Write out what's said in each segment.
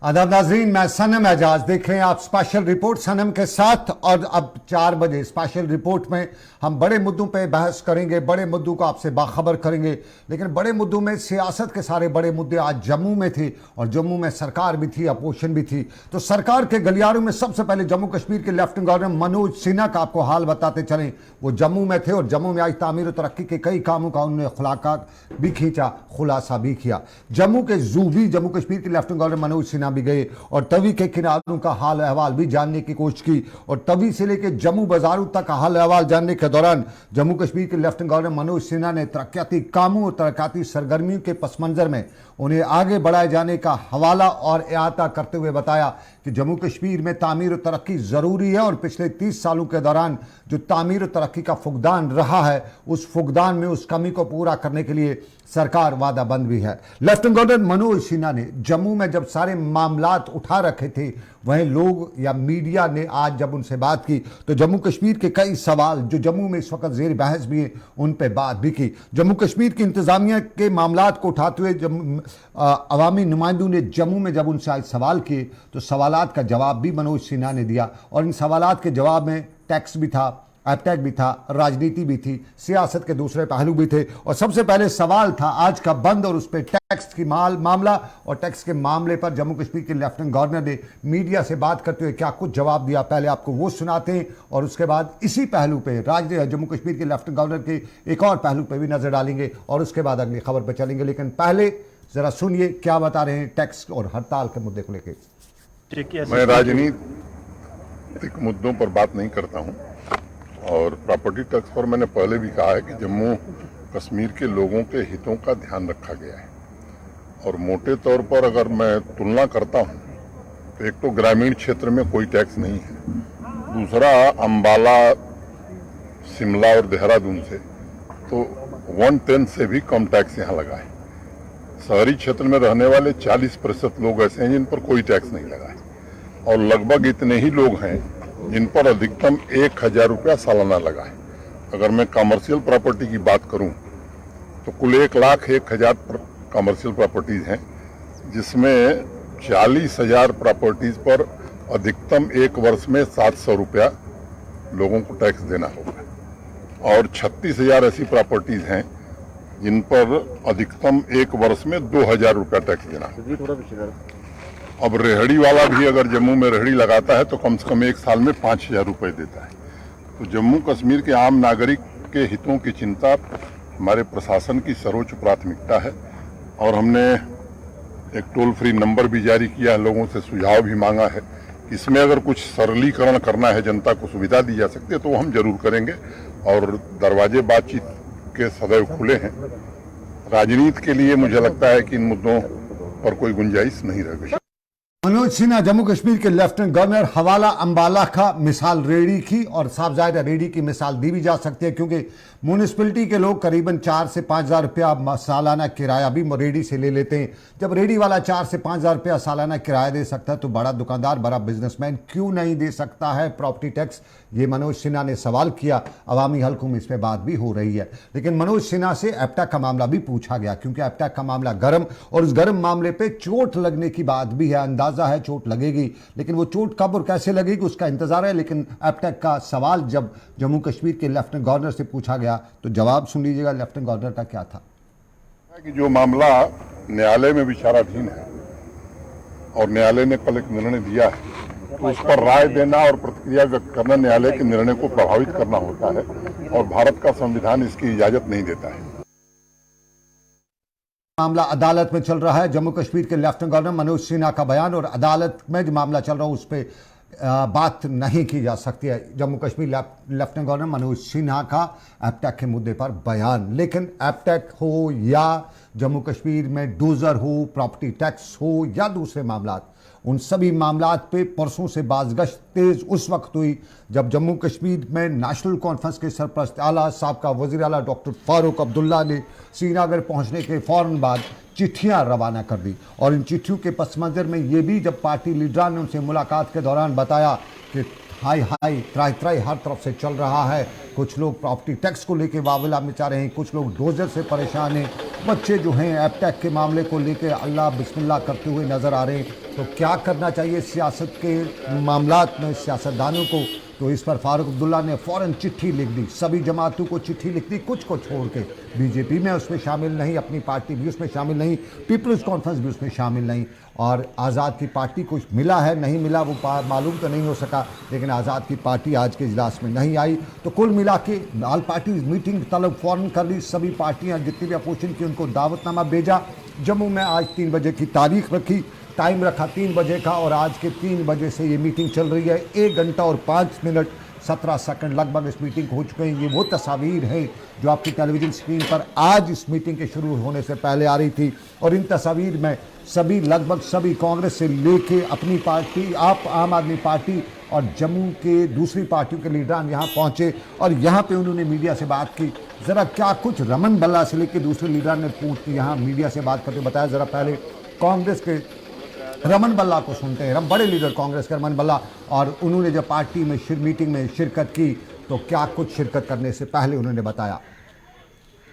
आदाब नाजरीन, मैं सनम एजाज। देख रहे हैं आप स्पेशल रिपोर्ट सनम के साथ। और अब 4 बजे स्पेशल रिपोर्ट में हम बड़े मुद्दों पे बहस करेंगे, बड़े मुद्दों को आपसे बाखबर करेंगे। लेकिन बड़े मुद्दों में सियासत के सारे बड़े मुद्दे आज जम्मू में थे, और जम्मू में सरकार भी थी, अपोजिशन भी थी। तो सरकार के गलियारों में सबसे पहले जम्मू कश्मीर के लेफ्टिनेंट गवर्नर मनोज सिन्हा का आपको हाल बताते चलें। वो जम्मू में थे और जम्मू में आज तामीर और तरक्की के कई कामों का उन्होंने खुलासा भी किया। जम्मू के जू भी जम्मू कश्मीर के लेफ्टिनेंट गवर्नर मनोज सिन्हा भी गए और तवी के किनारों का हाल अहवाल भी जानने की कोशिश की। और तवी से लेकर जम्मू बाजारों तक हाल अहवाल जानने के दौरान जम्मू कश्मीर के लेफ्टिनेंट गवर्नर मनोज सिन्हा ने तरक्याती कामों और तरक्याती सरगर्मियों के पस मंजर में उन्हें आगे बढ़ाए जाने का हवाला और अहाता करते हुए बताया कि जम्मू कश्मीर में तामीर और तरक्की ज़रूरी है, और पिछले 30 सालों के दौरान जो तामीर और तरक्की का फुकदान रहा है, उस फुकदान में उस कमी को पूरा करने के लिए सरकार वादाबंद भी है। लेफ्टिनेंट गवर्नर मनोज सिन्हा ने जम्मू में जब सारे मामलात उठा रखे थे, वहीं लोग या मीडिया ने आज जब उनसे बात की तो जम्मू कश्मीर के कई सवाल जो जम्मू में इस वक्त जेर बहस भी हैं, उन पर बात भी की। जम्मू कश्मीर की इंतजामिया के मामलात को उठाते हुए अवामी नुमाइंदों ने जम्मू में जब उनसे आज सवाल किए तो सवालात का जवाब भी मनोज सिन्हा ने दिया। और इन सवालात के जवाब में टैक्स भी था, एपटेक भी था, राजनीति भी थी, सियासत के दूसरे पहलू भी थे। और सबसे पहले सवाल था आज का बंद, और उस पर टैक्स की मामला। और टैक्स के मामले पर जम्मू कश्मीर के लेफ्टिनेंट गवर्नर ने मीडिया से बात करते हुए क्या कुछ जवाब दिया, पहले आपको वो सुनाते हैं और उसके बाद इसी पहलू पे जम्मू कश्मीर के लेफ्टिनेंट गवर्नर के एक और पहलू पे भी नजर डालेंगे और उसके बाद अगली खबर पर चलेंगे। लेकिन पहले जरा सुनिए क्या बता रहे हैं टैक्स और हड़ताल के मुद्दे को लेकर। मैं राजनीतिक मुद्दों पर बात नहीं करता हूं, और प्रॉपर्टी टैक्स पर मैंने पहले भी कहा है कि जम्मू कश्मीर के लोगों के हितों का ध्यान रखा गया है। और मोटे तौर पर अगर मैं तुलना करता हूं तो एक तो ग्रामीण क्षेत्र में कोई टैक्स नहीं है, दूसरा अंबाला, शिमला और देहरादून से तो 1/10 से भी कम टैक्स यहाँ लगा है। शहरी क्षेत्र में रहने वाले 40% लोग ऐसे हैं जिन पर कोई टैक्स नहीं लगा है, और लगभग इतने ही लोग हैं जिन पर अधिकतम 1000 रुपया सालाना लगा है। अगर मैं कमर्शियल प्रॉपर्टी की बात करूं तो कुल 1,01,000 कमर्शियल प्रॉपर्टीज हैं, जिसमें 40,000 प्रॉपर्टीज पर अधिकतम एक वर्ष में 700 रुपया लोगों को टैक्स देना होगा, और 36,000 ऐसी प्रॉपर्टीज हैं जिन पर अधिकतम एक वर्ष में 2,000 रुपया टैक्स देना होगा। अब रेहड़ी वाला भी अगर जम्मू में रेहड़ी लगाता है तो कम से कम एक साल में 5,000 रुपये देता है। तो जम्मू कश्मीर के आम नागरिक के हितों की चिंता हमारे प्रशासन की सर्वोच्च प्राथमिकता है, और हमने एक टोल फ्री नंबर भी जारी किया है, लोगों से सुझाव भी मांगा है। इसमें अगर कुछ सरलीकरण करना है, जनता को सुविधा दी जा सकती है तो हम जरूर करेंगे, और दरवाजे बातचीत के सदैव खुले हैं। राजनीति के लिए मुझे लगता है कि इन मुद्दों पर कोई गुंजाइश नहीं रह गई। मनोज सिन्हा जम्मू कश्मीर के लेफ्टिनेंट गवर्नर। हवाला अंबाला का, मिसाल रेडी की, और साफ जाहिर है रेडी की मिसाल दी भी जा सकती है क्योंकि म्यूनिसिपलिटी के लोग करीबन 4 से 5,000 रुपया सालाना किराया भी रेडी से ले लेते हैं। जब रेडी वाला 4 से 5,000 रुपया सालाना किराया दे सकता है तो बड़ा दुकानदार, बड़ा बिजनेसमैन क्यों नहीं दे सकता है प्रॉपर्टी टैक्स? ये मनोज सिन्हा ने सवाल किया। अवामी हल्कों में इस पर बात भी हो रही है। लेकिन मनोज सिन्हा से एपटेक का मामला भी पूछा गया क्योंकि एपटेक का मामला गर्म, और उस गर्म मामले पर चोट लगने की बात भी है। अंदाजा है चोट लगेगी, लेकिन वो चोट कब और कैसे लगेगी उसका इंतजार है। लेकिन एपटेक का सवाल जब जम्मू कश्मीर के लेफ्टिनेंट गवर्नर से पूछा गया तो जवाब सुन लीजिएगा लेफ्टिनेंट गवर्नर का क्या था। कि जो मामला न्यायालय में विचाराधीन है और न्यायालय ने कल एक निर्णय दिया है, तो उस पर राय देना और प्रतिक्रिया व्यक्त करना न्यायालय के निर्णय को प्रभावित करना होता है, और भारत का संविधान इसकी इजाजत नहीं देता है। मामला अदालत में चल रहा है। जम्मू कश्मीर के लेफ्टिनेंट गवर्नर मनोज सिन्हा का बयान, और अदालत में जो मामला चल रहा है उस पर बात नहीं की जा सकती है। जम्मू कश्मीर लेफ्टिनेंट गवर्नर मनोज सिन्हा का एपटेक के मुद्दे पर बयान। लेकिन एपटेक हो या जम्मू कश्मीर में डोजर हो, प्रॉपर्टी टैक्स हो या दूसरे मामलात, उन सभी मामलात पे परसों से बाज़गश्त तेज उस वक्त हुई जब जम्मू कश्मीर में नेशनल कॉन्फ्रेंस के सरपरस्त आला साबका वज़ीर आला डॉक्टर फारूक अब्दुल्ला ने श्रीनगर पहुंचने के फ़ौरन बाद चिट्ठियां रवाना कर दी। और इन चिट्ठियों के पस मंज़र में ये भी जब पार्टी लीडरान ने उनसे मुलाकात के दौरान बताया कि हाई हाई त्राई त्राई हर तरफ से चल रहा है, कुछ लोग प्रॉपर्टी टैक्स को लेकर वावला मचा रहे हैं, कुछ लोग डोजर से परेशान हैं, बच्चे जो हैं एपटेक के मामले को लेकर अल्लाह बिस्मिल्लाह करते हुए नज़र आ रहे हैं। तो क्या करना चाहिए सियासत के मामलात में सियासतदानों को? तो इस पर फारूक अब्दुल्ला ने फ़ौरन चिट्ठी लिख दी, सभी जमातों को चिट्ठी लिख दी, कुछ को छोड़ के। बीजेपी में उसमें शामिल नहीं, अपनी पार्टी भी उसमें शामिल नहीं, पीपल्स कॉन्फ्रेंस भी उसमें शामिल नहीं, और आज़ाद की पार्टी कुछ मिला है नहीं मिला वो मालूम तो नहीं हो सका, लेकिन आज़ाद की पार्टी आज के इजलास में नहीं आई। तो कुल मिला के ऑल पार्टी मीटिंग तलब फ़ौरन कर ली, सभी पार्टियाँ जितनी भी अपोजिशन की उनको दावतनामा भेजा। जम्मू में आज 3 बजे की तारीख रखी, टाइम रखा 3 बजे का, और आज के 3 बजे से ये मीटिंग चल रही है। 1 घंटा और 5 मिनट 17 सेकंड लगभग इस मीटिंग को हो चुके हैं। ये वो तस्वीर है जो आपकी टेलीविज़न स्क्रीन पर आज इस मीटिंग के शुरू होने से पहले आ रही थी, और इन तस्वीर में सभी लगभग सभी कांग्रेस से लेके अपनी पार्टी आम आदमी पार्टी और जम्मू के दूसरी पार्टियों के लीडरान यहाँ पहुँचे, और यहाँ पे उन्होंने मीडिया से बात की। ज़रा क्या कुछ रमन बल्ला से लेकर दूसरे लीडरान ने यहाँ मीडिया से बात करते बताया। ज़रा पहले कांग्रेस के रमन बल्ला को सुनते हैं, बड़े लीडर कांग्रेस के रमन बल्ला, और उन्होंने जब पार्टी में मीटिंग में शिरकत की तो क्या कुछ शिरकत करने से पहले उन्होंने बताया।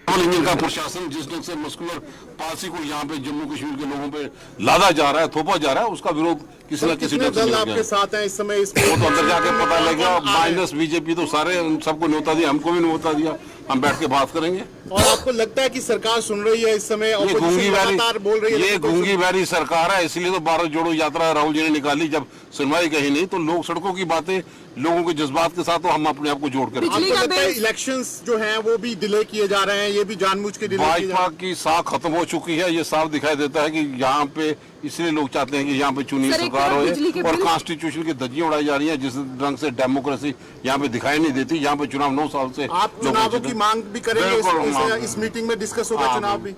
का प्रशासन जिस ढंग से मस्कुलर पॉलिसी को यहाँ पे जम्मू कश्मीर के लोगों पे लादा जा रहा है, थोपा जा रहा है, उसका विरोध किसी न किसी ढंग से दल आपके साथ हैं इस समय? वो तो अंदर जाके पता लगेगा। माइनस बीजेपी तो सारे सबको न्योता दिया, हमको भी न्योता दिया, हम बैठ के बात करेंगे। और आपको लगता है कि सरकार सुन रही है इस समय? ये गूंगी लगातार बोल रही है, ये गूंगी बैरी सरकार है, इसलिए तो भारत जोड़ो यात्रा राहुल जी ने निकाली। जब सुनवाई कहीं नहीं तो लोग सड़कों की बातें लोगों के जज्बात के साथ, तो हम अपने आप को जोड़ कर इलेक्शंस जो हैं वो भी डिले किए जा रहे हैं, ये भी जानबूझ के डिले किए जा रहे हैं। भाजपा की साख खत्म हो चुकी है, ये साफ दिखाई देता है कि यहाँ पे इसलिए लोग चाहते हैं कि यहाँ पे चुनी सरकार हो, और कॉन्स्टिट्यूशन की धज्जियां उड़ाई जा रही है, जिस ढंग से डेमोक्रेसी यहाँ पे दिखाई नहीं देती। यहाँ पे चुनाव 9 साल से आप चुनावों की मांग भी करेंगे? इस मीटिंग में डिस्कस होगा चुनाव भी?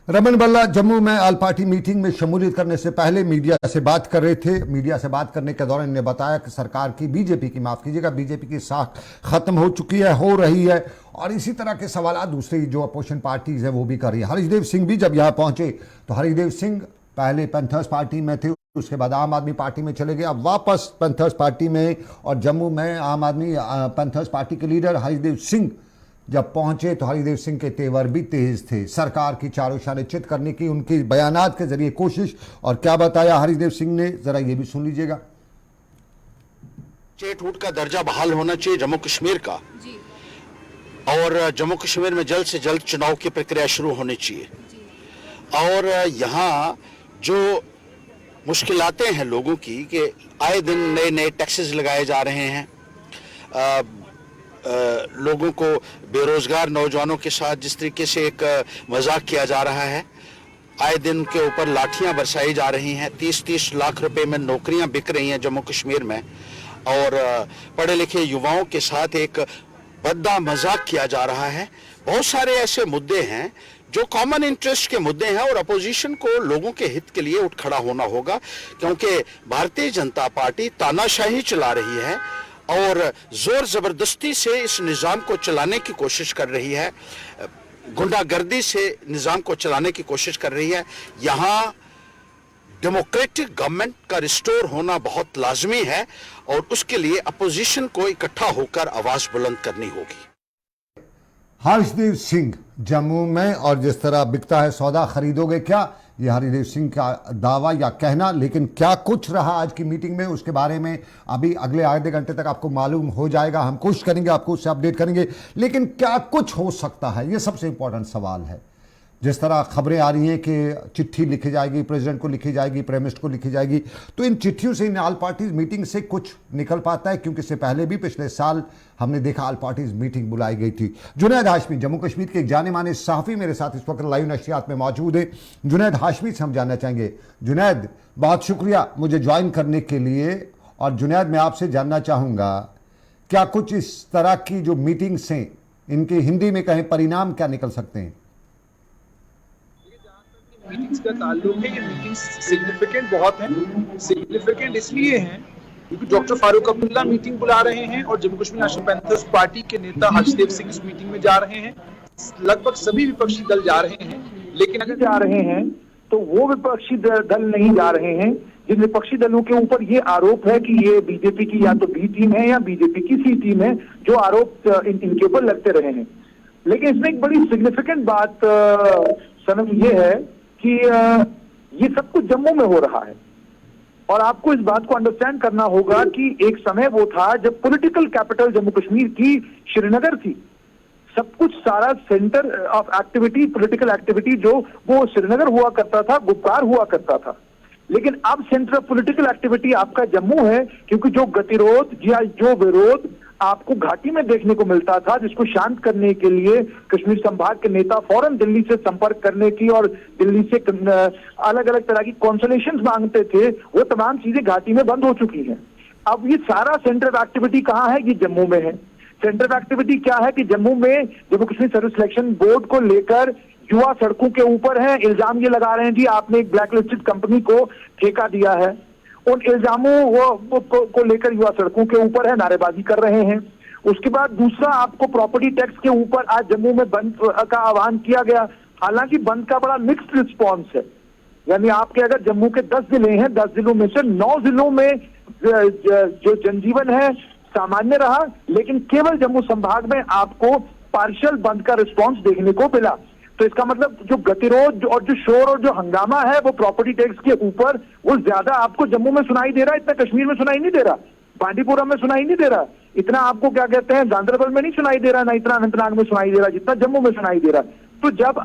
रमन बल्ला जम्मू में ऑल पार्टी मीटिंग में शमूलियत करने से पहले मीडिया से बात कर रहे थे। मीडिया से बात करने के दौरान इन्होंने बताया कि सरकार की बीजेपी की, माफ़ कीजिएगा, बीजेपी की साख खत्म हो चुकी है, हो रही है, और इसी तरह के सवाल दूसरी जो अपोजिशन पार्टीज है वो भी कर रही है। हरीश देव सिंह भी जब यहाँ पहुंचे तो हरीश देव सिंह पहले पैंथर्स पार्टी में थे, उसके बाद आम आदमी पार्टी में चले गए, अब वापस पैंथर्स पार्टी में, और जम्मू में आम आदमी पैंथर्स पार्टी के लीडर हरीश देव सिंह जब पहुंचे तो हरीदेव सिंह के तेवर भी तेज थे। सरकार की चारों शाने चित करने की उनकी बयानात के जरिए कोशिश, और क्या बताया हरीदेव सिंह ने, जरा ये भी सुन लीजिएगा। स्टेटहुड का दर्जा बहाल होना चाहिए जम्मू कश्मीर का, और जम्मू कश्मीर में जल्द से जल्द चुनाव की प्रक्रिया शुरू होनी चाहिए। और यहाँ जो मुश्किलातें हैं लोगों की कि आए दिन नए नए टैक्सेस लगाए जा रहे हैं, लोगों को बेरोजगार नौजवानों के साथ जिस तरीके से एक मजाक किया जा रहा है, आए दिन के ऊपर लाठियां बरसाई जा रही हैं, 30-30 लाख रुपए में नौकरियां बिक रही हैं जम्मू कश्मीर में, और पढ़े लिखे युवाओं के साथ एक भद्दा मजाक किया जा रहा है। बहुत सारे ऐसे मुद्दे हैं जो कॉमन इंटरेस्ट के मुद्दे हैं, और अपोजिशन को लोगों के हित के लिए उठ खड़ा होना होगा, क्योंकि भारतीय जनता पार्टी तानाशाही चला रही है और जोर जबरदस्ती से इस निज़ाम को चलाने की कोशिश कर रही है, गुंडागर्दी से निज़ाम को चलाने की कोशिश कर रही है। यहाँ डेमोक्रेटिक गवर्नमेंट का रिस्टोर होना बहुत लाजमी है, और उसके लिए अपोजिशन को इकट्ठा होकर आवाज बुलंद करनी होगी। हर्षदेव सिंह जम्मू में, और जिस तरह बिकता है सौदा खरीदोगे क्या, ये हरिदेव सिंह का दावा या कहना। लेकिन क्या कुछ रहा आज की मीटिंग में उसके बारे में अभी अगले आधे घंटे तक आपको मालूम हो जाएगा। हम कोशिश करेंगे आपको उससे अपडेट करेंगे, लेकिन क्या कुछ हो सकता है ये सबसे इंपॉर्टेंट सवाल है। जिस तरह खबरें आ रही हैं कि चिट्ठी लिखी जाएगी, प्रेसिडेंट को लिखी जाएगी, प्राइम मिनिस्टर को लिखी जाएगी, तो इन चिट्ठियों से, इन ऑल पार्टीज मीटिंग से कुछ निकल पाता है, क्योंकि इससे पहले भी पिछले साल हमने देखा ऑल पार्टीज मीटिंग बुलाई गई थी। जुनैद हाशमी जम्मू कश्मीर के एक जाने माने सहाफ़ी मेरे साथ इस वक्त लाइव नशियात में मौजूद है। जुनैद हाशमी से हम जानना चाहेंगे। जुनैद, बहुत शुक्रिया मुझे ज्वाइन करने के लिए। और जुनैद, मैं आपसे जानना चाहूँगा, क्या कुछ इस तरह की जो मीटिंग्स हैं इनके हिंदी में कहें परिणाम क्या निकल सकते हैं? मीटिंग्स का ताल्लुक है, ये मीटिंग्स सिग्निफिकेंट बहुत हैं। सिग्निफिकेंट इसलिए हैं क्योंकि डॉक्टर फारूक अब्दुल्ला मीटिंग बुला रहे हैं, और Jammu Kashmir national panthers party के नेता हर्षदेव सिंह इस मीटिंग में जा रहे हैं। लगभग सभी विपक्षी दल जा रहे हैं, लेकिन अगर जा रहे हैं तो वो विपक्षी दल नहीं जा रहे हैं जिन विपक्षी दलों के ऊपर ये आरोप है कि ये बीजेपी की या तो बी टीम है या बीजेपी की सी टीम है, जो आरोप इनके ऊपर लगते रहे हैं। लेकिन इसमें एक बड़ी सिग्निफिकेंट बात सनम ये है कि ये सब कुछ जम्मू में हो रहा है, और आपको इस बात को अंडरस्टैंड करना होगा कि एक समय वो था जब पॉलिटिकल कैपिटल जम्मू कश्मीर की श्रीनगर थी। सब कुछ सारा centre of activity, political activity जो वो श्रीनगर हुआ करता था, गुप्कार हुआ करता था। लेकिन अब सेंटर ऑफ पॉलिटिकल एक्टिविटी आपका जम्मू है, क्योंकि जो गतिरोध या जो विरोध आपको घाटी में देखने को मिलता था, जिसको शांत करने के लिए कश्मीर संभाग के नेता फौरन दिल्ली से संपर्क करने की और दिल्ली से अलग अलग तरह की कॉन्सोलेशंस मांगते थे, वो तमाम चीजें घाटी में बंद हो चुकी हैं। अब ये सारा सेंटर ऑफ एक्टिविटी कहाँ है? ये जम्मू में है। सेंटर ऑफ एक्टिविटी क्या है कि जम्मू में Jammu Kashmir service selection board को लेकर युवा सड़कों के ऊपर है। इल्जाम ये लगा रहे हैं जी आपने एक ब्लैक लिस्टेड कंपनी को ठेका दिया है। उन इल्जामों को लेकर युवा सड़कों के ऊपर है, नारेबाजी कर रहे हैं। उसके बाद दूसरा, आपको प्रॉपर्टी टैक्स के ऊपर आज जम्मू में बंद का आह्वान किया गया। हालांकि बंद का बड़ा मिक्स्ड रिस्पॉन्स है, यानी आपके अगर जम्मू के 10 जिले हैं, 10 जिलों में से 9 जिलों में जो जनजीवन है सामान्य रहा, लेकिन केवल जम्मू संभाग में आपको पार्शियल बंद का रिस्पॉन्स देखने को मिला। तो इसका मतलब जो गतिरोध और जो शोर और जो हंगामा है वो प्रॉपर्टी टैक्स के ऊपर, वो ज्यादा आपको जम्मू में सुनाई दे रहा है, इतना कश्मीर में सुनाई नहीं दे रहा, बांडीपुरा में सुनाई नहीं दे रहा, इतना आपको क्या कहते हैं गांधरबल में नहीं सुनाई दे रहा, ना इतना अनंतनाग में सुनाई दे रहा जितना जम्मू में सुनाई दे रहा। तो जब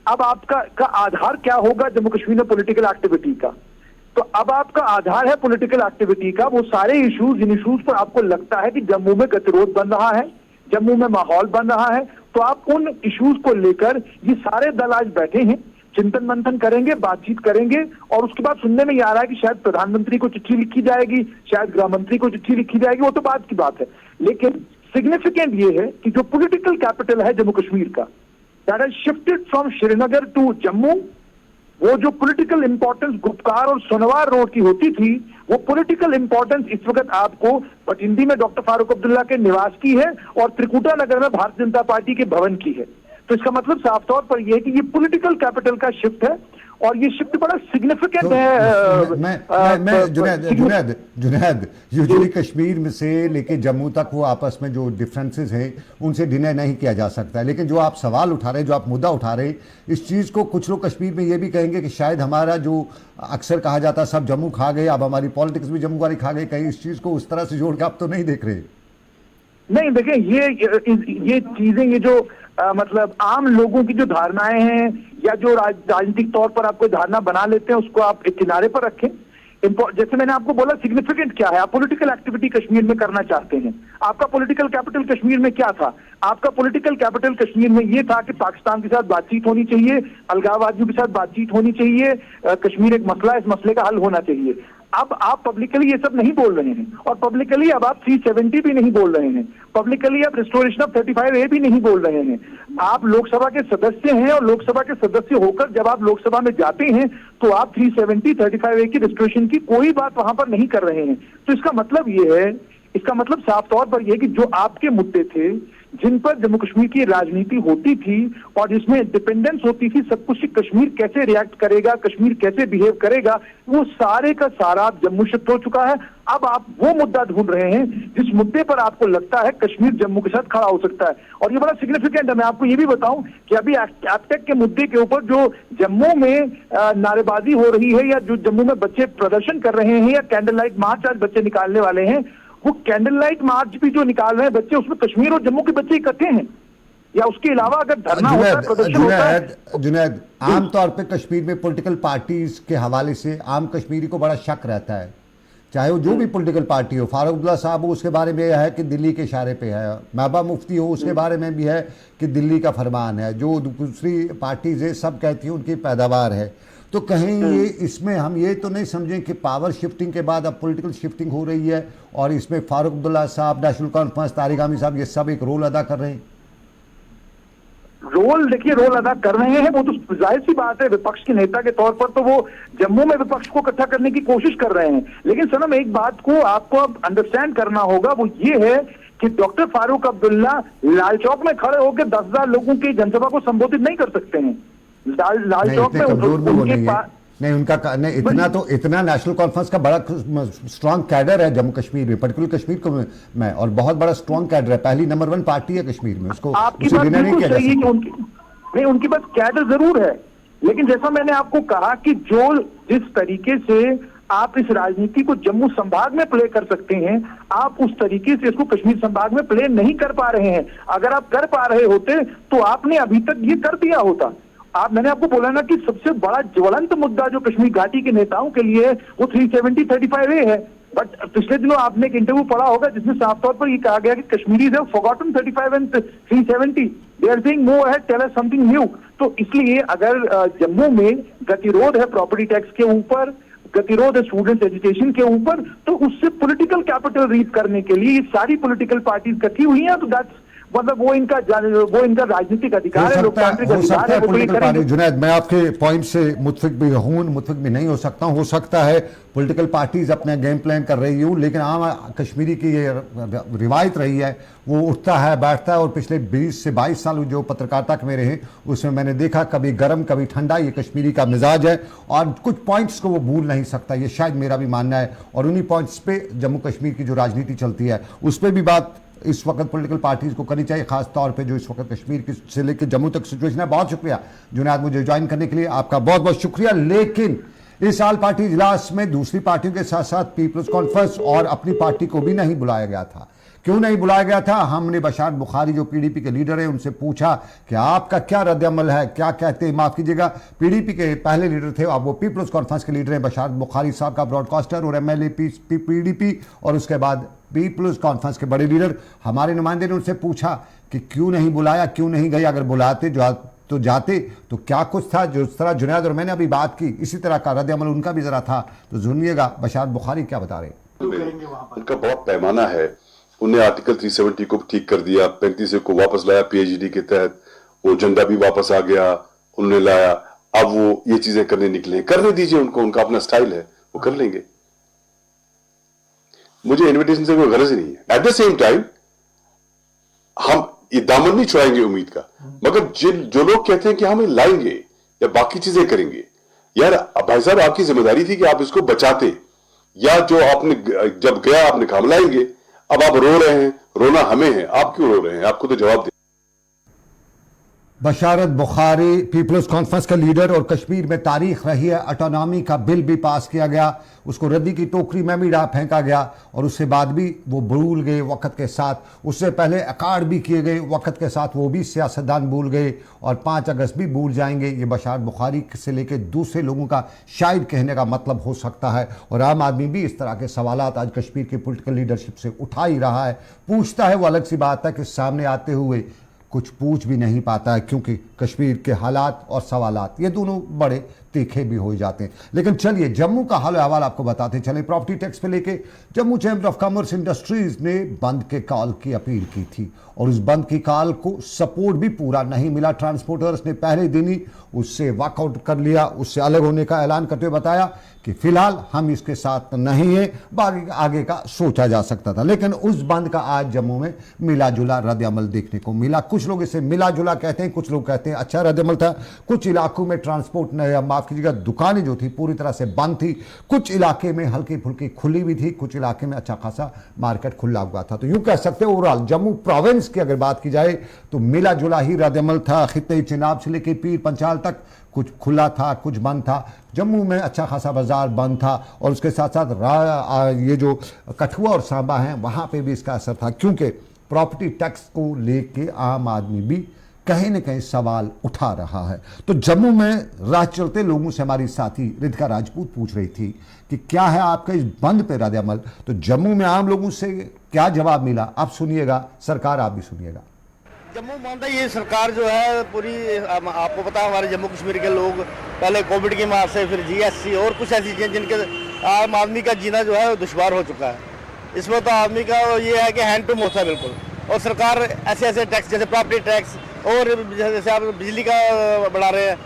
अब आपका आधार क्या होगा जम्मू कश्मीर में पॉलिटिकल एक्टिविटी का? तो अब आपका आधार है पॉलिटिकल एक्टिविटी का वो सारे इश्यूज, जिन इश्यूज पर आपको लगता है कि जम्मू में गतिरोध बन रहा है, जम्मू में माहौल बन रहा है, तो आप उन इश्यूज को लेकर ये सारे दल आज बैठे हैं, चिंतन मंथन करेंगे, बातचीत करेंगे। और उसके बाद सुनने में ये आ रहा है कि शायद प्रधानमंत्री को चिट्ठी लिखी जाएगी, शायद गृह मंत्री को चिट्ठी लिखी जाएगी, वो तो बात की बात है। लेकिन सिग्निफिकेंट ये है कि जो पॉलिटिकल कैपिटल है जम्मू कश्मीर का, that has shifted from Srinagar to Jammu. वो जो पॉलिटिकल इंपॉर्टेंस गुप्कार और सोनवार रोड की होती थी, वो पॉलिटिकल इंपॉर्टेंस इस वक्त आपको बटिंडी में डॉक्टर फारूक अब्दुल्ला के निवास की है और त्रिकुटा नगर में भारतीय जनता पार्टी के भवन की है। तो इसका मतलब साफ तौर पर यह है कि ये पॉलिटिकल कैपिटल का शिफ्ट है, और ये शिफ्ट बड़ा सिग्निफिकेंट है। जुनैद, यूजुअली कश्मीर में से लेके जम्मू तक वो आपस में जो डिफरेंसेस हैं उनसे डिनाई नहीं किया जा सकता है, लेकिन जो आप सवाल उठा रहे हैं, जो आप मुद्दा उठा रहे हैं, इस चीज़ को कुछ लोग कश्मीर में ये भी कहेंगे कि शायद हमारा जो अक्सर कहा जाता है सब जम्मू खा गए, अब हमारी पॉलिटिक्स भी जम्मू वाली खा गई, कहीं इस चीज़ को उस तरह से जोड़ के आप तो नहीं देख रहे? नहीं, देखिए ये चीजें, ये जो मतलब आम लोगों की जो धारणाएं हैं या जो राजनीतिक तौर पर आप कोई धारणा बना लेते हैं, उसको आप एक किनारे पर रखें। जैसे मैंने आपको बोला, सिग्निफिकेंट क्या है? आप पॉलिटिकल एक्टिविटी कश्मीर में करना चाहते हैं। आपका पॉलिटिकल कैपिटल कश्मीर में क्या था? आपका पॉलिटिकल कैपिटल कश्मीर में ये था कि पाकिस्तान के साथ बातचीत होनी चाहिए, अलगाववादियों के साथ बातचीत होनी चाहिए, कश्मीर एक मसला, इस मसले का हल होना चाहिए। अब आप पब्लिकली ये सब नहीं बोल रहे हैं, और पब्लिकली अब आप 370 भी नहीं बोल रहे हैं, पब्लिकली आप रिस्टोरेशन ऑफ 35A भी नहीं बोल रहे हैं। आप लोकसभा के सदस्य हैं, और लोकसभा के सदस्य होकर जब आप लोकसभा में जाते हैं तो आप 370, 35A की रिस्टोरेशन की कोई बात वहां पर नहीं कर रहे हैं। तो इसका मतलब ये है, इसका मतलब साफ तौर पर यह है कि जो आपके मुद्दे थे, जिन पर जम्मू कश्मीर की राजनीति होती थी और जिसमें डिपेंडेंस होती थी सब कुछ, कश्मीर कैसे रिएक्ट करेगा, कश्मीर कैसे बिहेव करेगा, वो सारे का सारा जम्मू शिफ्ट हो चुका है। अब आप वो मुद्दा ढूंढ रहे हैं जिस मुद्दे पर आपको लगता है कश्मीर जम्मू के साथ खड़ा हो सकता है, और ये बड़ा सिग्निफिकेंट है। मैं आपको ये भी बताऊं कि अभी एप्टेक के मुद्दे के ऊपर जो जम्मू में नारेबाजी हो रही है, या जो जम्मू में बच्चे प्रदर्शन कर रहे हैं, या कैंडल लाइट मार्च आज बच्चे निकालने वाले हैं, वो कैंडल लाइट मार्च भी जो निकाल रहे हैं बच्चे, उसमें कश्मीर और जम्मू के बच्चे इकट्ठे हैं, या उसके अलावा अगर धरना होता है, प्रदर्शन होता है। जुनैद, आमतौर पे कश्मीर में पॉलिटिकल पार्टीज के हवाले से आम कश्मीरी को बड़ा शक रहता है, चाहे वो जो भी पॉलिटिकल पार्टी हो। फारूक अब्दुल्ला साहब हो, उसके बारे में यह है कि दिल्ली के इशारे पे है। महबूबा मुफ्ती हो, उसके बारे में भी है कि दिल्ली का फरमान है। जो दूसरी पार्टीज है सब कहती हैं उनकी पैदावार है। तो कहीं ये इसमें हम ये तो नहीं समझें कि पावर शिफ्टिंग के बाद अब पॉलिटिकल शिफ्टिंग हो रही है, और इसमें फारूक अब्दुल्ला साहब, नेशनल कॉन्फ्रेंस, तारिक आमिर साहब, ये सब एक रोल अदा कर रहे हैं? रोल, देखिए, रोल अदा कर रहे हैं, वो तो जाहिर सी बात है। विपक्ष के नेता के तौर पर तो वो जम्मू में विपक्ष को इकट्ठा करने की कोशिश कर रहे हैं। लेकिन सनम, एक बात को आपको अब अंडरस्टैंड करना होगा, वो ये है कि डॉक्टर फारूक अब्दुल्ला लाल चौक में खड़े होकर 10,000 लोगों की जनसभा को संबोधित नहीं कर सकते हैं। लाल चौक में उनके पास नहीं उनका नहीं इतना नेशनल कॉन्फ्रेंस का बड़ा स्ट्रांग कैडर है जम्मू कश्मीर में, पर्टिकुलर कश्मीर को में, और बहुत बड़ा स्ट्रांग कैडर है, पहली नंबर 1 पार्टी है कश्मीर में, उसको आपकी बात बिल्कुल सही है कि उनकी पास कैडर जरूर है, लेकिन जैसा मैंने आपको कहा कि जो जिस तरीके से आप इस राजनीति को जम्मू संभाग में प्ले कर सकते हैं, आप उस तरीके से इसको कश्मीर संभाग में प्ले नहीं कर पा रहे हैं। अगर आप कर पा रहे होते तो आपने अभी तक ये कर दिया होता। मैंने आपको बोला ना कि सबसे बड़ा ज्वलंत मुद्दा जो कश्मीर घाटी के नेताओं के लिए वो 370-35A है, बट पिछले दिनों आपने एक इंटरव्यू पढ़ा होगा जिसमें साफ तौर पर ये कहा गया कि Kashmiris have forgotten 35 and 370, they are saying move ahead, tell us something new. तो इसलिए अगर जम्मू में गतिरोध है प्रॉपर्टी टैक्स के ऊपर, गतिरोध है स्टूडेंट एजुकेशन के ऊपर, तो उससे पॉलिटिकल कैपिटल रीच करने के लिए सारी पॉलिटिकल पार्टीज इकट्ठी हुई हैं, तो दैट्स मतलब वो इनका राजनीतिक अधिकार है, लोकतांत्रिक अधिकार है, वो करेंगे। जुनैद, मैं आपके पॉइंट से मुत्फिक भी हूं, मुत्फिक भी नहीं हो सकता हूं। हो सकता है पॉलिटिकल पार्टीज अपना गेम प्लान कर रही हूं, लेकिन आम कश्मीरी की ये रिवायत रही है, वो उठता है बैठता है, और पिछले 20 से 22 साल जो पत्रकारिता के मेरे हैं उसमें मैंने देखा कभी गर्म कभी ठंडा, ये कश्मीरी का मिजाज है, और कुछ पॉइंट्स को वो भूल नहीं सकता, ये शायद मेरा भी मानना है। और उन्हीं पॉइंट्स पे जम्मू कश्मीर की जो राजनीति चलती है उस पर भी बात इस वक्त पॉलिटिकल पार्टीज को करनी चाहिए, खास तौर पे जो इस वक्त कश्मीर की से लेकर जम्मू तक सिचुएशन है। बहुत शुक्रिया जुनैद मुझे ज्वाइन करने के लिए, आपका बहुत बहुत शुक्रिया। लेकिन इस साल पार्टी इजलास में दूसरी पार्टियों के साथ साथ पीपल्स कॉन्फ्रेंस और अपनी पार्टी को भी नहीं बुलाया गया था। क्यों नहीं बुलाया गया था? हमने बशार बुखारी जो पीडीपी के लीडर हैं उनसे पूछा कि आपका क्या रद्द-ए-अमल है, क्या कहते हैं, माफ कीजिएगा पीडीपी के पहले लीडर थे, अब वो पीपल्स कॉन्फ्रेंस के लीडर हैं, बशार बुखारी साहब का ब्रॉडकास्टर और एमएलए पीडीपी, और उसके बाद पीपल्स कॉन्फ्रेंस के बड़े लीडर। हमारे नुमाइंदे ने उनसे पूछा कि क्यों नहीं बुलाया, क्यों नहीं गए, अगर बुलाते तो जाते तो क्या कुछ था। जो इस तरह जुनैद और मैंने अभी बात की, इसी तरह का रद्द-ए-अमल उनका भी जरा था, तो सुनिएगा बशार बुखारी क्या बता रहे। उनका बहुत पैमाना है, उन्हें आर्टिकल 370 को ठीक कर दिया, 35 को वापस लाया पीएचडी के तहत, वो झंडा भी वापस आ गया, उन्होंने लाया, अब वो ये चीजें करने निकले, करने दीजिए उनको, उनका अपना स्टाइल है, वो कर लेंगे। मुझे इनविटेशन से कोई गरज ही नहीं है। एट द सेम टाइम हम ये दामन नहीं छुड़ाएंगे उम्मीद का, मगर जो लोग कहते हैं कि हम लाएंगे या बाकी चीजें करेंगे, यार भाई साहब आपकी जिम्मेदारी थी कि आप इसको बचाते, या जो आपने जब गया आपने काम लाएंगे, अब आप रो रहे हैं, रोना हमें है, आप क्यों रो रहे हैं, आपको तो जवाब दे। बशारत बुखारी पीपल्स कॉन्फ्रेंस का लीडर, और कश्मीर में तारीख रही है ऑटोनॉमी का बिल भी पास किया गया, उसको रद्दी की टोकरी में भी फेंका गया, और उससे बाद भी वो भूल गए वक्त के साथ। उससे पहले अकार्ड भी किए गए वक्त के साथ, वो भी सियासतदान भूल गए, और 5 अगस्त भी भूल जाएंगे। ये बशारत बुखारी से लेकर दूसरे लोगों का शायद कहने का मतलब हो सकता है, और आम आदमी भी इस तरह के सवालात आज कश्मीर की पॉलिटिकल लीडरशिप से उठा ही रहा है, पूछता है। वो अलग सी बात है कि सामने आते हुए कुछ पूछ भी नहीं पाता है, क्योंकि कश्मीर के हालात और सवालात ये दोनों बड़े तीखे भी हो जाते हैं। लेकिन चलिए जम्मू का हाल अहवाल आपको बताते चले। प्रॉपर्टी टैक्स पे लेके Jammu chamber of commerce industries ने बंद के कॉल की अपील की थी, और उस बंद की कॉल को सपोर्ट भी पूरा नहीं मिला। ट्रांसपोर्टर्स ने पहले दिन ही उससे वॉकआउट कर लिया, उससे अलग होने का ऐलान करते हुए बताया कि फिलहाल हम इसके साथ नहीं हैं, बाकी आगे का सोचा जा सकता था। लेकिन उस बंद का आज जम्मू में मिला जुला रद्द-ए-अमल देखने को मिला। कुछ लोग इसे मिला जुला कहते हैं, कुछ लोग कहते हैं अच्छा रद्द-ए-अमल था। कुछ इलाकों में ट्रांसपोर्ट माफ कीजिएगा दुकानें जो थी पूरी तरह से बंद थी, कुछ इलाके में हल्की फुल्की खुली हुई थी, कुछ इलाके में अच्छा खासा मार्केट खुला हुआ था। तो यूं कह सकते हैं ओवरऑल जम्मू प्रोविंस की अगर बात की जाए तो मिला जुला ही रद्द-ए-अमल था। खित्ते चिनाब से लेकर पीर पंचाल तक कुछ खुला था, कुछ बंद था। जम्मू में अच्छा खासा बाजार बंद था, और उसके साथ साथ ये जो कठुआ और सांबा हैं वहां पे भी इसका असर था, क्योंकि प्रॉपर्टी टैक्स को लेके आम आदमी भी कहीं न कहीं सवाल उठा रहा है। तो जम्मू में राह चलते लोगों से हमारी साथी रितिका राजपूत पूछ रही थी कि क्या है आपका इस बंद पे रद्द-ए-अमल। तो जम्मू में आम लोगों से क्या जवाब मिला आप सुनिएगा, सरकार आप भी सुनिएगा। जम्मू मानता है ये सरकार जो है पूरी, आपको पता है हमारे जम्मू कश्मीर के लोग पहले कोविड की मार से, फिर जीएसटी और कुछ ऐसी चीज़ें जिनके आम आदमी का जीना जो है दुश्वार हो चुका है। इसमें तो आदमी का ये है कि हैंड टू माउथ है बिल्कुल, और सरकार ऐसे ऐसे टैक्स जैसे प्रॉपर्टी टैक्स और जैसे आप बिजली का बढ़ा रहे हैं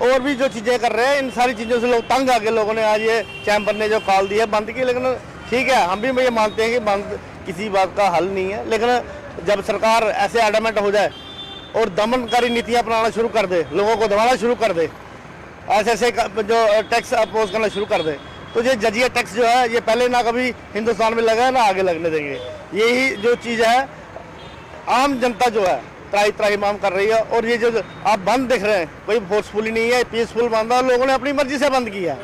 और भी जो चीज़ें कर रहे हैं, इन सारी चीज़ों से लोग तंग आके लोगों ने आज ये चैम्बर ने जो कॉल दी है बंद की। लेकिन ठीक है, हम भी ये मानते हैं कि बंद किसी बात का हल नहीं है, लेकिन जब सरकार ऐसे एडमेंट हो जाए और दमनकारी नीतियां अपनाना शुरू कर दे, लोगों को दबाना शुरू कर दे, ऐसे ऐसे जो टैक्स अपोज करना शुरू कर दे, तो ये जजिया टैक्स जो है ये पहले ना कभी हिंदुस्तान में लगा है ना आगे लगने देंगे। यही जो चीज़ है आम जनता जो है त्राही त्राही माम कर रही है। और ये जो आप बंद देख रहे हैं कोई फोर्सफुली नहीं है, पीसफुल बंद है, लोगों ने अपनी मर्जी से बंद किया।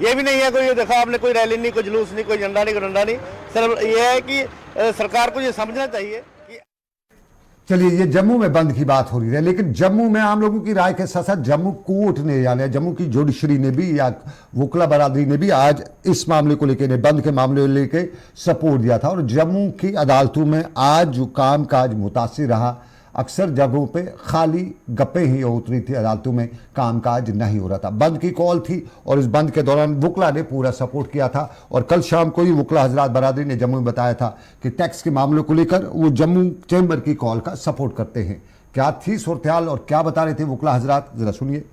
ये भी नहीं है कोई देखा आपने कोई रैली नहीं, कोई जुलूस नहीं, कोई झंडा नहीं, कोई डंडा नहीं। सिर्फ ये है कि सरकार को ये समझना चाहिए कि चलिए, ये जम्मू में बंद की बात हो रही है, लेकिन जम्मू में आम लोगों की राय के साथ साथ जम्मू कोर्ट ने यानी जम्मू की जुडिशरी ने भी या वकला बरादरी ने भी आज इस मामले को लेकर बंद के मामले को लेकर सपोर्ट दिया था। और जम्मू की अदालतों में आज जो काम काज मुतासिर रहा, अक्सर जगहों पे खाली गप्पे ही उतरी थी, अदालतों में कामकाज नहीं हो रहा था। बंद की कॉल थी और इस बंद के दौरान वकला ने पूरा सपोर्ट किया था। और कल शाम को ही वकला हजरात बरादरी ने जम्मू में बताया था कि टैक्स के मामलों को लेकर वो जम्मू चैम्बर की कॉल का सपोर्ट करते हैं। क्या थी सूरत-ए-हाल और क्या बता रहे थे वकला हजरात, जरा सुनिए।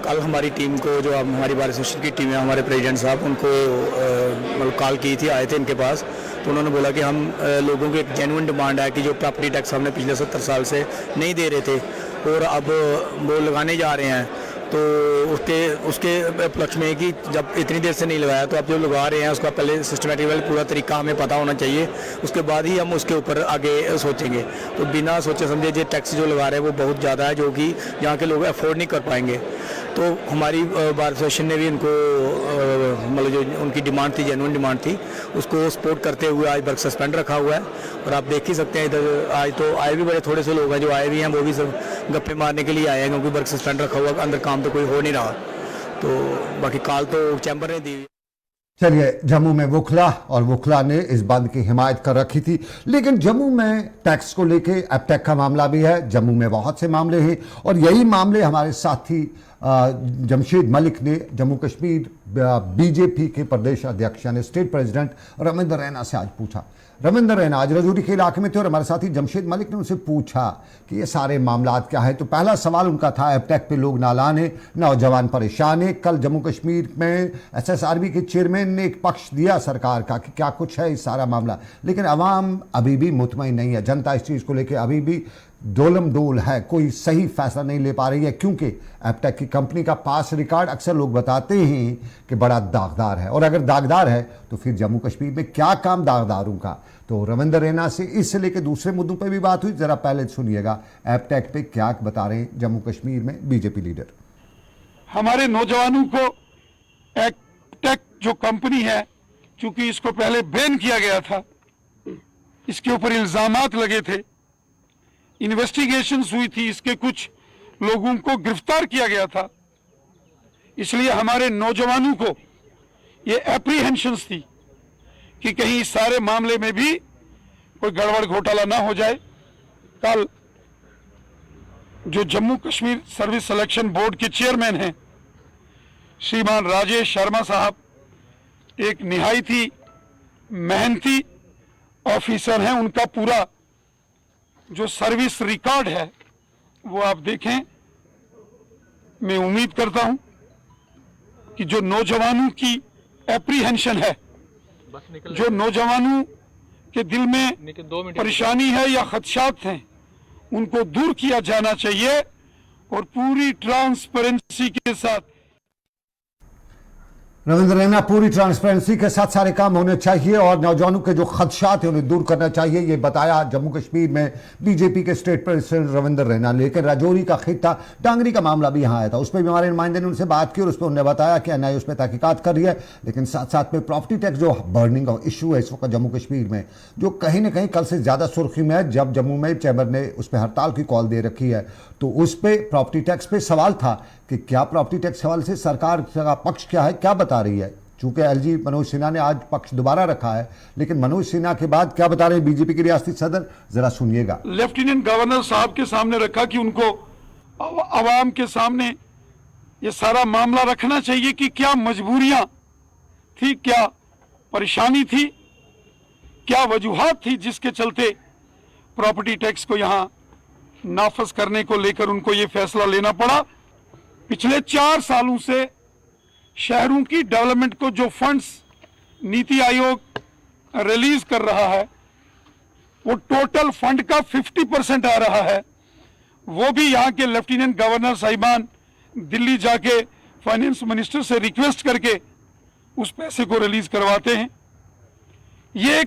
कल हमारी टीम को, जो हमारी बार एसोसिएशन की टीम है, हमारे प्रेसिडेंट साहब उनको मतलब कॉल की थी, आए थे इनके पास, तो उन्होंने बोला कि हम लोगों की एक जेन्युइन डिमांड है कि जो प्रॉपर्टी टैक्स हमने पिछले 70 साल से नहीं दे रहे थे और अब वो लगाने जा रहे हैं, तो उसके उपलक्ष्य में कि जब इतनी देर से नहीं लगाया तो अब जो लगा रहे हैं उसका पहले सिस्टमेटिक वाले पूरा तरीका हमें पता होना चाहिए, उसके बाद ही हम उसके ऊपर आगे सोचेंगे। तो बिना सोचे समझे जो टैक्स जो लगा रहे हैं वो बहुत ज़्यादा है, जो कि यहाँ के लोग अफोर्ड नहीं कर पाएंगे। तो हमारी बार एसोसिएशन ने भी उनको मतलब जो उनकी डिमांड थी, जेन्युइन डिमांड थी, उसको सपोर्ट करते हुए आज वर्क सस्पेंड रखा हुआ है। और आप देख ही सकते हैं इधर आज तो आए भी बड़े थोड़े से लोग हैं, जो आए भी हैं वो भी सब गप्पे मारने के लिए आए हैं, क्योंकि वर्क सस्पेंड रखा हुआ, अंदर काम तो कोई हो नहीं रहा। तो बाकी कॉल तो चैम्बर ने दी। चलिए, जम्मू में वकला और वकला ने इस बंद की हिमायत कर रखी थी, लेकिन जम्मू में टैक्स को लेके एपटेक का मामला भी है। जम्मू में बहुत से मामले हैं और यही मामले हमारे साथी जमशेद मलिक ने जम्मू कश्मीर बीजेपी के प्रदेश अध्यक्ष यानी स्टेट प्रेसिडेंट रविंद्र रैना से आज पूछा। रविंद्र रैना आज रजौरी के इलाके में थे और हमारे साथी जमशेद मलिक ने उनसे पूछा कि ये सारे मामला क्या है। तो पहला सवाल उनका था, एपटेक पे लोग नालान है, नौजवान परेशान है। कल जम्मू कश्मीर में SSRB के चेयरमैन ने एक पक्ष दिया सरकार का कि क्या कुछ है इस सारा मामला, लेकिन अवाम अभी भी मुतमईन नहीं है। जनता इस चीज़ को लेकर अभी भी डोलम डोल है, कोई सही फैसला नहीं ले पा रही है, क्योंकि एपटेक की कंपनी का पास रिकॉर्ड अक्सर लोग बताते हैं कि बड़ा दागदार है। और अगर दागदार है तो फिर जम्मू कश्मीर में क्या काम दागदारों का। तो रविंद्र रैना से इससे लेकर दूसरे मुद्दों पर भी बात हुई, जरा पहले सुनिएगा एपटेक पे क्या बता रहे हैं जम्मू कश्मीर में बीजेपी लीडर। हमारे नौजवानों को एपटेक जो कंपनी है, चूंकि इसको पहले बैन किया गया था, इसके ऊपर इल्जामात लगे थे, इन्वेस्टिगेशंस हुई थी, इसके कुछ लोगों को गिरफ्तार किया गया था, इसलिए हमारे नौजवानों को ये एप्रीहेंशंस थी कि कहीं इस सारे मामले में भी कोई गड़बड़ घोटाला ना हो जाए। कल जो Jammu Kashmir service selection board के चेयरमैन हैं श्रीमान राजेश शर्मा साहब, एक निहायती मेहनती ऑफिसर हैं, उनका पूरा जो सर्विस रिकॉर्ड है वो आप देखें। मैं उम्मीद करता हूं कि जो नौजवानों की एप्रीहेंशन है, जो नौजवानों के दिल में परेशानी है या खदशात हैं, उनको दूर किया जाना चाहिए और पूरी ट्रांसपेरेंसी के साथ। रविंद्र रैना, पूरी ट्रांसपेरेंसी के साथ सारे काम होने चाहिए और नौजवानों के जो खदशात हैं उन्हें दूर करना चाहिए, ये बताया जम्मू कश्मीर में बीजेपी के स्टेट प्रेसिडेंट रविंद्र रैना। लेकिन राजौरी का खित्ता डांगरी का मामला भी यहाँ आया था, उस पर भी हमारे नुमाइंदे ने उनसे बात की और उस पर उन्होंने बताया कि NIA उस पर तहकीकात कर रही है। लेकिन साथ साथ में प्रॉपर्टी टैक्स जो बर्निंग का इशू है इस वक्त जम्मू कश्मीर में, जो कहीं ना कहीं कल से ज़्यादा सुर्खी में है। जब जम्मू में चैम्बर ने उस पर हड़ताल की कॉल दे रखी है, तो उस पर प्रॉपर्टी टैक्स पे सवाल था कि क्या प्रॉपर्टी टैक्स सवाल से सरकार का पक्ष क्या है, क्या बता रही है। चूंकि LG मनोज सिन्हा ने आज पक्ष दोबारा रखा है, लेकिन मनोज सिन्हा के बाद क्या बता रहे हैं बीजेपी के रियासती सदर, जरा सुनिएगा। लेफ्टिनेंट गवर्नर साहब के सामने रखा कि उनको आवाम के सामने ये सारा मामला रखना चाहिए कि क्या मजबूरियां थी, क्या परेशानी थी, क्या वजूहात थी जिसके चलते प्रॉपर्टी टैक्स को यहां नाफज करने को लेकर उनको ये फैसला लेना पड़ा। पिछले 4 सालों से शहरों की डेवलपमेंट को जो फंड्स नीति आयोग रिलीज कर रहा है, वो टोटल फंड का 50% आ रहा है वो भी यहाँ के लेफ्टिनेंट गवर्नर साहिबान दिल्ली जाके फाइनेंस मिनिस्टर से रिक्वेस्ट करके उस पैसे को रिलीज करवाते हैं। ये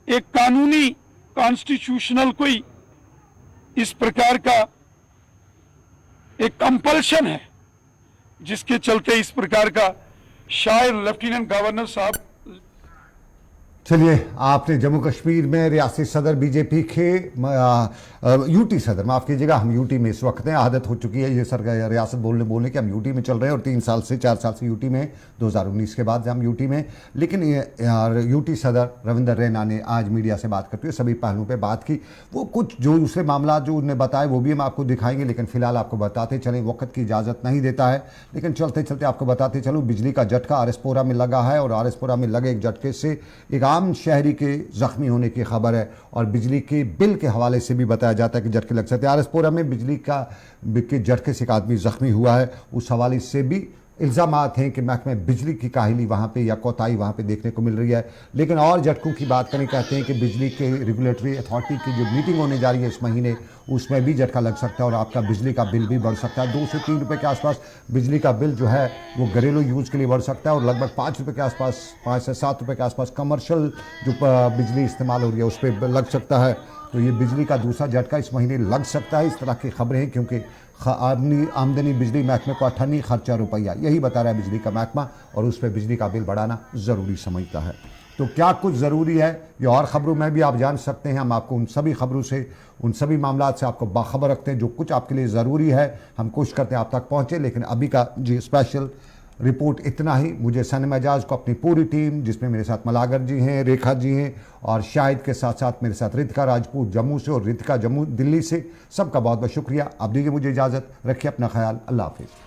एक कानूनी कॉन्स्टिट्यूशनल कोई इस प्रकार का एक कंपल्शन है जिसके चलते इस प्रकार का शायद लेफ्टिनेंट गवर्नर साहब। चलिए, आपने जम्मू कश्मीर में रियासती सदर बीजेपी के यूटी सदर, माफ़ कीजिएगा, हम यूटी में इस वक्त हैं, आदत हो चुकी है ये सर रियासत बोलने की, हम यूटी में चल रहे हैं और 3 साल से 4 साल से यूटी में, 2019 के बाद हम यूटी में। लेकिन यूटी सदर रविंदर रैना ने आज मीडिया से बात करते हुए सभी पहलुओं पर बात की। वो कुछ जो दूसरे मामला जो उन्होंने बताए वो भी हम आपको दिखाएंगे, लेकिन फिलहाल आपको बताते चलें, वक्त की इजाज़त नहीं देता है, लेकिन चलते चलते आपको बताते चलूँ, बिजली का झटका आरएसपुरा में लगा है और आरएसपुरा में लगे एक झटके से एक आम शहरी के जख्मी होने की खबर है और बिजली के बिल के हवाले से भी बताया जाता है कि झटके लग सकते हैं। आरएसपुरा में बिजली के झटके से एक आदमी जख्मी हुआ है, उस हवाले से भी इल्ज़ामात हैं कि महकमे बिजली की काहिली वहाँ पे या कोताही वहाँ पे देखने को मिल रही है। लेकिन और झटकों की बात करें, कहते हैं कि बिजली के रेगुलेटरी अथॉरिटी की जो मीटिंग होने जा रही है इस महीने, उसमें भी झटका लग सकता है और आपका बिजली का बिल भी बढ़ सकता है। 2 से 3 रुपये के आसपास बिजली का बिल जो है वो घरेलू यूज़ के लिए बढ़ सकता है और लगभग 5 रुपये के आसपास, 5 से 7 रुपये के आसपास कमर्शियल जो बिजली इस्तेमाल हो रही है उस पर लग सकता है। तो ये बिजली का दूसरा झटका इस महीने लग सकता है, इस तरह की खबरें हैं, क्योंकि आमदनी बिजली महकमे को 98 खर्चा रुपया, यही बता रहा है बिजली का महकमा, और उस पर बिजली का बिल बढ़ाना ज़रूरी समझता है। तो क्या कुछ ज़रूरी है ये और ख़बरों में भी आप जान सकते हैं। हम आपको उन सभी खबरों से, उन सभी मामलों से आपको बाखबर रखते हैं। जो कुछ आपके लिए ज़रूरी है हम कोशिश करते हैं आप तक पहुँचे। लेकिन अभी का जी स्पेशल रिपोर्ट इतना ही। मुझे सनम एजाज को, अपनी पूरी टीम जिसमें मेरे साथ मलागर जी हैं, रेखा जी हैं और शाहिद के साथ साथ मेरे साथ रितिका राजपूत जम्मू से और रितिका जम्मू दिल्ली से, सबका बहुत बहुत शुक्रिया। अब दीजिए मुझे इजाज़त, रखिए अपना ख्याल, अल्लाह हाफिज़।